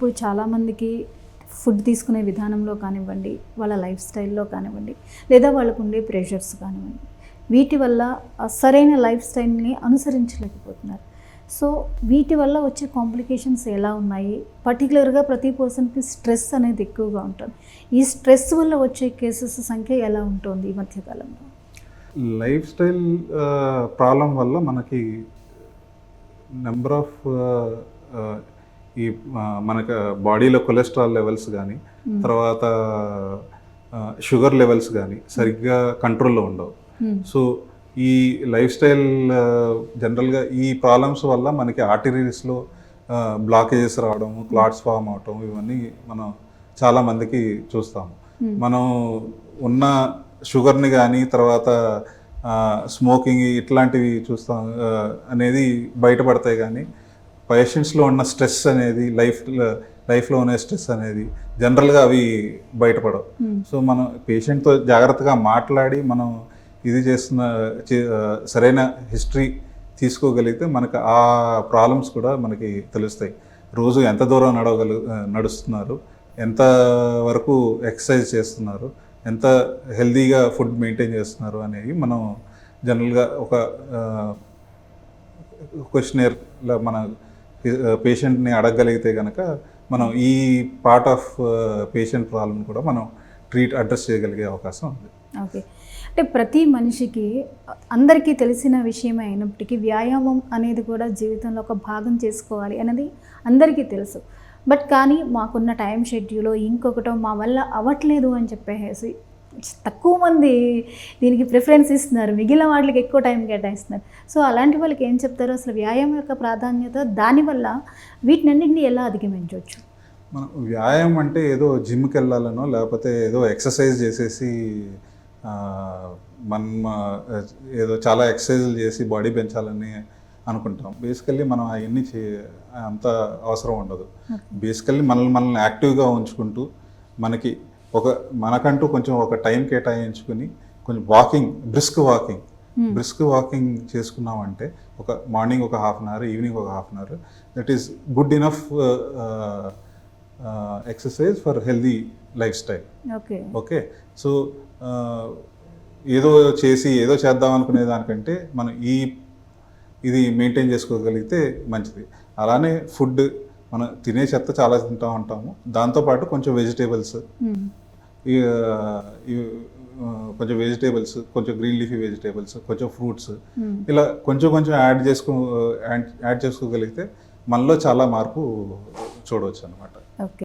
ఇప్పుడు చాలామందికి ఫుడ్ తీసుకునే విధానంలో కానివ్వండి, వాళ్ళ లైఫ్ స్టైల్లో కానివ్వండి, లేదా వాళ్ళకు ఉండే ప్రెషర్స్ కానివ్వండి, వీటి వల్ల సరైన లైఫ్ స్టైల్ని అనుసరించలేకపోతున్నారు. సో వీటి వల్ల వచ్చే కాంప్లికేషన్స్ ఎలా ఉన్నాయి? పర్టికులర్గా ప్రతి పర్సన్కి స్ట్రెస్ అనేది ఎక్కువగా ఉంటుంది. ఈ స్ట్రెస్ వల్ల వచ్చే కేసెస్ సంఖ్య ఎలా ఉంటుంది ఈ మధ్యకాలంలో? లైఫ్ స్టైల్ ప్రాబ్లం వల్ల మనకి నెంబర్ ఆఫ్ ఈ మనకు బాడీలో కొలెస్ట్రాల్ లెవెల్స్ కానీ, తర్వాత షుగర్ లెవెల్స్ కానీ సరిగ్గా కంట్రోల్లో ఉండవు. సో ఈ లైఫ్ స్టైల్ జనరల్గా ఈ ప్రాబ్లమ్స్ వల్ల మనకి ఆర్టరీస్లో బ్లాకేజెస్ రావడం, క్లాట్స్ ఫామ్ అవటం, ఇవన్నీ మనం చాలామందికి చూస్తాము. మనం ఉన్న షుగర్ని కానీ, తర్వాత స్మోకింగ్ ఇట్లాంటివి చూస్తాం అనేది బయటపడతాయి. కానీ పేషెంట్స్లో ఉన్న స్ట్రెస్ అనేది లైఫ్లో ఉన్న స్ట్రెస్ అనేది జనరల్గా అవి బయటపడవు. సో మనం పేషెంట్తో జాగ్రత్తగా మాట్లాడి మనం ఇది చేస్తున్న సరైన హిస్టరీ తీసుకోగలిగితే మనకు ఆ ప్రాబ్లమ్స్ కూడా మనకి తెలుస్తాయి. రోజు ఎంత దూరం నడుస్తున్నారు, ఎంత వరకు ఎక్సర్సైజ్ చేస్తున్నారు, ఎంత హెల్తీగా ఫుడ్ మెయింటైన్ చేస్తున్నారు అనేవి మనం జనరల్గా ఒక క్వశ్చనర్లో మన పేషెంట్ని అడగగలిగితే కనుక మనం ఈ పార్ట్ ఆఫ్ పేషెంట్ ప్రాబ్లం కూడా మనం అడ్రస్ చేయగలిగే అవకాశం ఉంది. ఓకే, అంటే ప్రతి మనిషికి అందరికీ తెలిసిన విషయమే అయినప్పటికీ వ్యాయామం అనేది కూడా జీవితంలో ఒక భాగం చేసుకోవాలి అనేది అందరికీ తెలుసు. బట్ కానీ మాకున్న టైం షెడ్యూలో ఇంకొకటో మా వల్ల అవ్వట్లేదు అని చెప్పేసి తక్కువ మంది దీనికి ప్రిఫరెన్స్ ఇస్తున్నారు, మిగిలిన వాటికి ఎక్కువ టైం కేటాయిస్తున్నారు. సో అలాంటి వాళ్ళకి ఏం చెప్తారు? అసలు వ్యాయామం యొక్క ప్రాధాన్యత, దానివల్ల వీటినన్నింటినీ ఎలా అధిగమించవచ్చు? మనం వ్యాయామం అంటే ఏదో జిమ్కి వెళ్ళాలనో లేకపోతే ఏదో ఎక్సర్సైజ్ చేసేసి మనం ఏదో చాలా ఎక్సర్సైజులు చేసి బాడీ పెంచాలని అనుకుంటాం. బేసికల్లీ మనం అవన్నీ అంత అవసరం ఉండదు. బేసికల్లీ మనల్ని యాక్టివ్గా ఉంచుకుంటూ మనకంటూ కొంచెం ఒక టైం కేటాయించుకుని కొంచెం బ్రిస్క్ వాకింగ్ చేసుకున్నామంటే ఒక మార్నింగ్ ఒక హాఫ్ అన్ అవర్, ఈవినింగ్ ఒక half an hour, that is good enough exercise for healthy lifestyle. Okay, so ఏదో చేద్దాం అనుకునే దానికంటే మనం ఇది మెయింటైన్ చేసుకోగలిగితే మంచిది. అలానే ఫుడ్ మనం తినే చెత్త చాలా తింటూ ఉంటాము. దాంతోపాటు కొంచెం వెజిటేబుల్స్, కొంచెం గ్రీన్ లీఫీ వెజిటేబుల్స్, కొంచెం ఫ్రూట్స్, ఇలా కొంచెం యాడ్ చేసుకోగలిగితే మనలో చాలా మార్పు చూడవచ్చు అన్నమాట.